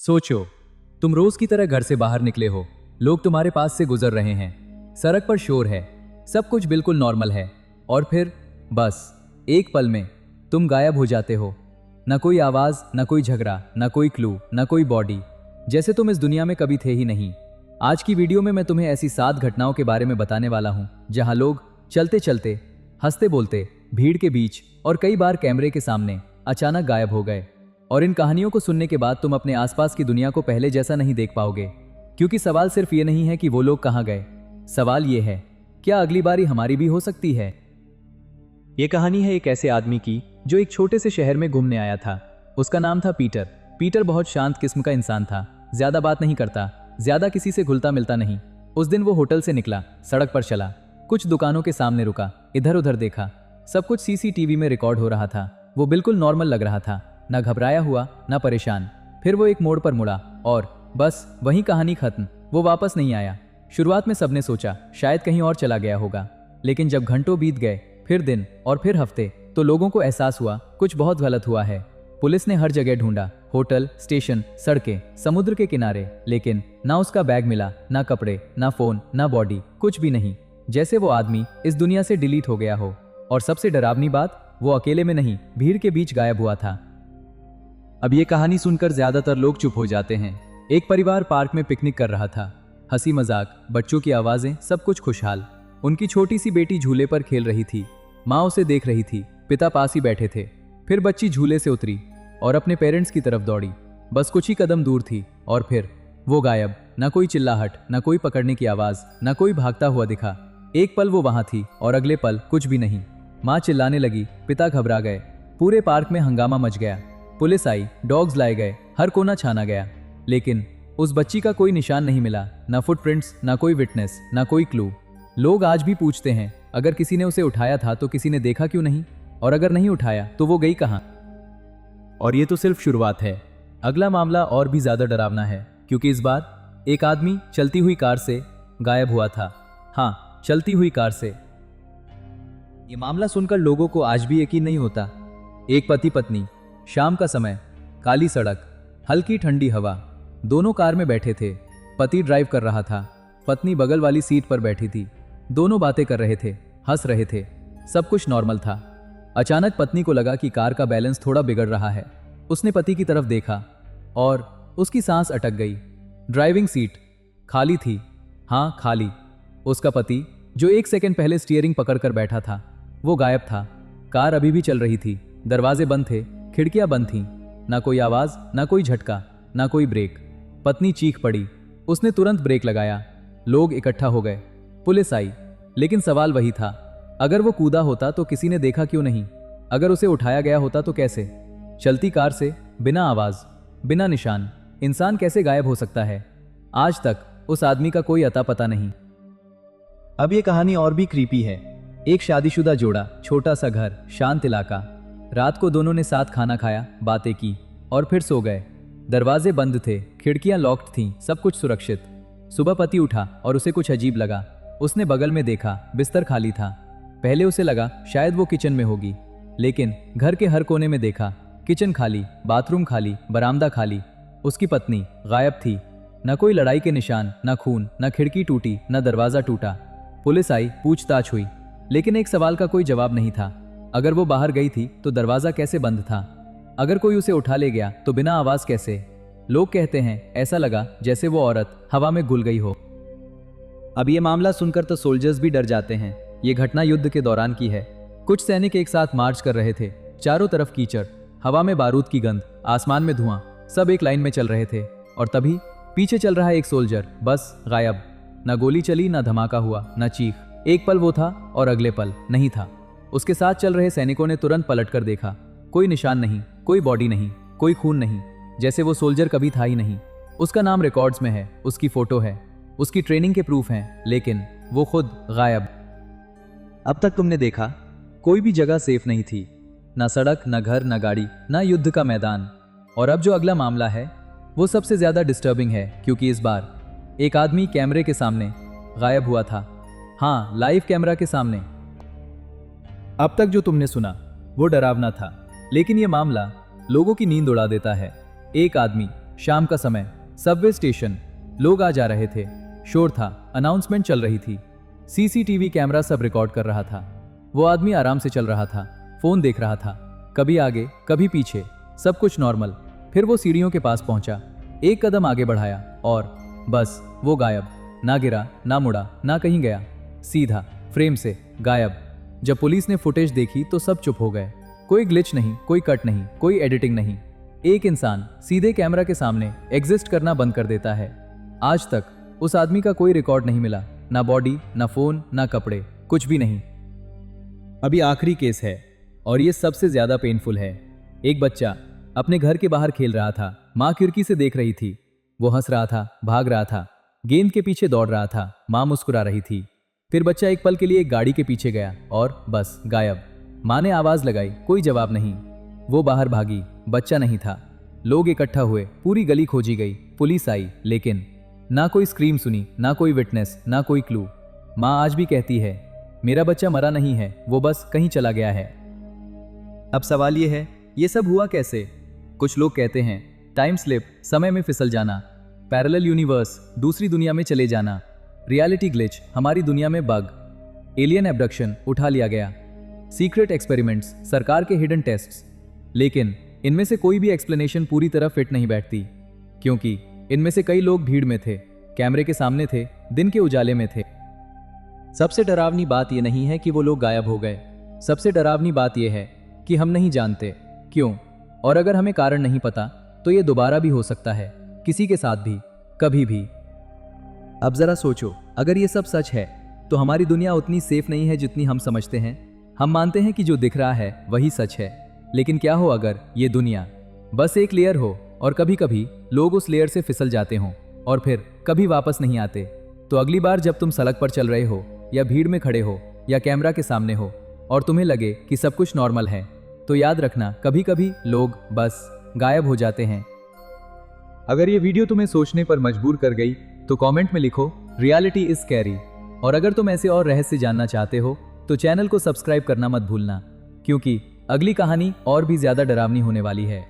सोचो, तुम रोज की तरह घर से बाहर निकले हो, लोग तुम्हारे पास से गुजर रहे हैं, सड़क पर शोर है, सब कुछ बिल्कुल नॉर्मल है, और फिर बस एक पल में तुम गायब हो जाते हो। ना कोई आवाज, ना कोई झगड़ा, ना कोई क्लू, ना कोई बॉडी, जैसे तुम इस दुनिया में कभी थे ही नहीं। आज की वीडियो में मैं तुम्हें ऐसी 7 घटनाओं के बारे में बताने वाला हूं जहां लोग चलते चलते, हंसते बोलते, भीड़ के बीच और कई बार कैमरे के सामने अचानक गायब हो गए। और इन कहानियों को सुनने के बाद तुम अपने आसपास की दुनिया को पहले जैसा नहीं देख पाओगे, क्योंकि सवाल सिर्फ ये नहीं है कि वो लोग कहाँ गए, सवाल ये है, क्या अगली बारी हमारी भी हो सकती है। ये कहानी है एक ऐसे आदमी की जो एक छोटे से शहर में घूमने आया था। उसका नाम था पीटर। पीटर बहुत शांत किस्म का इंसान था, ज्यादा बात नहीं करता, ज्यादा किसी से घुलता मिलता नहीं। उस दिन वो होटल से निकला, सड़क पर चला, कुछ दुकानों के सामने रुका, इधर उधर देखा, सब कुछ सीसीटीवी में रिकॉर्ड हो रहा था। वो बिल्कुल नॉर्मल लग रहा था, ना घबराया हुआ, ना परेशान। फिर वो एक मोड़ पर मुड़ा और बस वहीं कहानी खत्म। वो वापस नहीं आया। शुरुआत में सबने सोचा शायद कहीं और चला गया होगा, लेकिन जब घंटों बीत गए, फिर दिन और फिर हफ्ते, तो लोगों को एहसास हुआ कुछ बहुत गलत हुआ है। पुलिस ने हर जगह ढूंढा, होटल, स्टेशन, सड़कें, समुद्र के किनारे, लेकिन ना उसका बैग मिला, ना कपड़े, ना फोन, ना बॉडी, कुछ भी नहीं। जैसे वो आदमी इस दुनिया से डिलीट हो गया हो। और सबसे डरावनी बात, वो अकेले में नहीं, भीड़ के बीच गायब हुआ था। अब ये कहानी सुनकर ज्यादातर लोग चुप हो जाते हैं। एक परिवार पार्क में पिकनिक कर रहा था, हंसी मजाक, बच्चों की आवाजें, सब कुछ खुशहाल। उनकी छोटी सी बेटी झूले पर खेल रही थी, माँ उसे देख रही थी, पिता पास ही बैठे थे। फिर बच्ची झूले से उतरी और अपने पेरेंट्स की तरफ दौड़ी। बस कुछ ही कदम दूर थी और फिर वो गायब। ना कोई चिल्लाहट, ना कोई पकड़ने की आवाज, ना कोई भागता हुआ दिखा। एक पल वो वहां थी और अगले पल कुछ भी नहीं। माँ चिल्लाने लगी, पिता घबरा गए, पूरे पार्क में हंगामा मच गया। पुलिस आई, डॉग्स लाए गए, हर कोना छाना गया, लेकिन उस बच्ची का कोई निशान नहीं मिला, ना फुटप्रिंट्स, ना कोई विटनेस, ना कोई क्लू। लोग आज भी पूछते हैं, अगर किसी ने उसे उठाया था तो किसी ने देखा क्यों नहीं, और अगर नहीं उठाया तो वो गई कहां। और ये तो सिर्फ शुरुआत है, अगला मामला और भी ज्यादा डरावना है, क्योंकि इस बार एक आदमी चलती हुई कार से गायब हुआ था। हाँ, चलती हुई कार से। ये मामला सुनकर लोगों को आज भी यकीन नहीं होता। एक पति पत्नी, शाम का समय, काली सड़क, हल्की ठंडी हवा, दोनों कार में बैठे थे। पति ड्राइव कर रहा था, पत्नी बगल वाली सीट पर बैठी थी। दोनों बातें कर रहे थे, हंस रहे थे, सब कुछ नॉर्मल था। अचानक पत्नी को लगा कि कार का बैलेंस थोड़ा बिगड़ रहा है। उसने पति की तरफ देखा और उसकी सांस अटक गई। ड्राइविंग सीट खाली थी, हाँ खाली। उसका पति, जो 1 सेकंड पहले स्टीयरिंग पकड़कर बैठा था, वो गायब था। कार अभी भी चल रही थी, दरवाजे बंद थे, खिड़कियां बंद थीं, ना कोई आवाज, ना कोई झटका, ना कोई ब्रेक। पत्नी चीख पड़ी, उसने तुरंत ब्रेक लगाया। लोग इकट्ठा हो गए, पुलिस आई, लेकिन सवाल वही था, अगर वो कूदा होता तो किसी ने देखा क्यों नहीं? अगर उसे उठाया गया होता तो कैसे? चलती कार से, बिना आवाज, बिना निशान, इंसान कैसे गायब हो सकता है? आज तक उस आदमी का कोई अता पता नहीं। अब ये कहानी और भी क्रीपी है। एक शादीशुदा जोड़ा, छोटा सा घर, शांत इलाका। रात को दोनों ने साथ खाना खाया, बातें की और फिर सो गए। दरवाजे बंद थे, खिड़कियां लॉक्ड थीं, सब कुछ सुरक्षित। सुबह पति उठा और उसे कुछ अजीब लगा। उसने बगल में देखा, बिस्तर खाली था। पहले उसे लगा शायद वो किचन में होगी, लेकिन घर के हर कोने में देखा, किचन खाली, बाथरूम खाली, बरामदा खाली। उसकी पत्नी गायब थी, न कोई लड़ाई के निशान, न खून, न खिड़की टूटी, न दरवाजा टूटा। पुलिस आई, पूछताछ हुई, लेकिन एक सवाल का कोई जवाब नहीं था। अगर वो बाहर गई थी तो दरवाजा कैसे बंद था? अगर कोई उसे उठा ले गया तो बिना आवाज कैसे? लोग कहते हैं ऐसा लगा जैसे वो औरत हवा में घुल गई हो। अब ये मामला सुनकर तो सोल्जर्स भी डर जाते हैं। ये घटना युद्ध के दौरान की है। कुछ सैनिक एक साथ मार्च कर रहे थे, चारों तरफ कीचड़, हवा में बारूद की गंध, आसमान में धुआं, सब एक लाइन में चल रहे थे। और तभी पीछे चल रहा एक सोल्जर बस गायब। ना गोली चली, ना धमाका हुआ, ना चीख। एक पल वो था और अगले पल नहीं था। उसके साथ चल रहे सैनिकों ने तुरंत पलटकर देखा, कोई निशान नहीं, कोई बॉडी नहीं, कोई खून नहीं, जैसे वो सोल्जर कभी था ही नहीं। उसका नाम रिकॉर्ड्स में है, उसकी फोटो है, उसकी ट्रेनिंग के प्रूफ हैं, लेकिन वो खुद गायब। अब तक तुमने देखा, कोई भी जगह सेफ नहीं थी, ना सड़क, ना घर, ना गाड़ी, ना युद्ध का मैदान। और अब जो अगला मामला है वो सबसे ज्यादा डिस्टर्बिंग है, क्योंकि इस बार एक आदमी कैमरे के सामने गायब हुआ था। हाँ, लाइव कैमरा के सामने। अब तक जो तुमने सुना वो डरावना था, लेकिन यह मामला लोगों की नींद उड़ा देता है। एक आदमी शाम का समय, सबवे स्टेशन, लोग आ जा रहे थे, शोर था, अनाउंसमेंट चल रही थी, सीसीटीवी कैमरा सब रिकॉर्ड कर रहा था। वो आदमी आराम से चल रहा था, फोन देख रहा था, कभी आगे कभी पीछे, सब कुछ नॉर्मल। फिर वो सीढ़ियों के पास पहुंचा, एक कदम आगे बढ़ाया और बस वो गायब। ना गिरा, ना मुड़ा, ना कहीं गया, सीधा फ्रेम से गायब। जब पुलिस ने फुटेज देखी तो सब चुप हो गए। कोई ग्लिच नहीं, कोई कट नहीं, कोई एडिटिंग नहीं। एक इंसान सीधे कैमरा के सामने एग्जिस्ट करना बंद कर देता है। आज तक उस आदमी का कोई रिकॉर्ड नहीं मिला, ना बॉडी, ना फोन, ना कपड़े, कुछ भी नहीं। अभी आखिरी केस है और ये सबसे ज्यादा पेनफुल है। एक बच्चा अपने घर के बाहर खेल रहा था, माँ खिड़की से देख रही थी। वो हंस रहा था, भाग रहा था, गेंद के पीछे दौड़ रहा था, माँ मुस्कुरा रही थी। फिर बच्चा एक पल के लिए एक गाड़ी के पीछे गया और बस गायब। माँ ने आवाज लगाई, कोई जवाब नहीं। वो बाहर भागी, बच्चा नहीं था। लोग इकट्ठा हुए, पूरी गली खोजी गई, पुलिस आई, लेकिन ना कोई स्क्रीम सुनी, ना कोई विटनेस, ना कोई क्लू। माँ आज भी कहती है, मेरा बच्चा मरा नहीं है, वो बस कहीं चला गया है। अब सवाल ये है, ये सब हुआ कैसे? कुछ लोग कहते हैं टाइम स्लिप, समय में फिसल जाना, पैरेलल यूनिवर्स, दूसरी दुनिया में चले जाना, रियलिटी ग्लिच, हमारी दुनिया में बग, एलियन एब्डक्शन, उठा लिया गया, सीक्रेट एक्सपेरिमेंट्स, सरकार के हिडन टेस्ट्स। लेकिन इनमें से कोई भी एक्सप्लेनेशन पूरी तरह फिट नहीं बैठती, क्योंकि इनमें से कई लोग भीड़ में थे, कैमरे के सामने थे, दिन के उजाले में थे। सबसे डरावनी बात यह नहीं है कि वो लोग गायब हो गए, सबसे डरावनी बात यह है कि हम नहीं जानते क्यों, और अगर हमें कारण नहीं पता तो ये दोबारा भी हो सकता है, किसी के साथ भी, कभी भी। अब जरा सोचो, अगर ये सब सच है तो हमारी दुनिया उतनी सेफ नहीं है जितनी हम समझते हैं। हम मानते हैं कि जो दिख रहा है वही सच है, लेकिन क्या हो अगर ये दुनिया बस एक लेयर हो और कभी कभी लोग उस लेयर से फिसल जाते हों और फिर कभी वापस नहीं आते। तो अगली बार जब तुम सड़क पर चल रहे हो या भीड़ में खड़े हो या कैमरा के सामने हो और तुम्हें लगे कि सब कुछ नॉर्मल है, तो याद रखना, कभी कभी लोग बस गायब हो जाते हैं। अगर ये वीडियो तुम्हें सोचने पर मजबूर कर गई तो कमेंट में लिखो रियलिटी इज स्कैरी। और अगर तुम ऐसे और रहस्य जानना चाहते हो तो चैनल को सब्सक्राइब करना मत भूलना, क्योंकि अगली कहानी और भी ज्यादा डरावनी होने वाली है।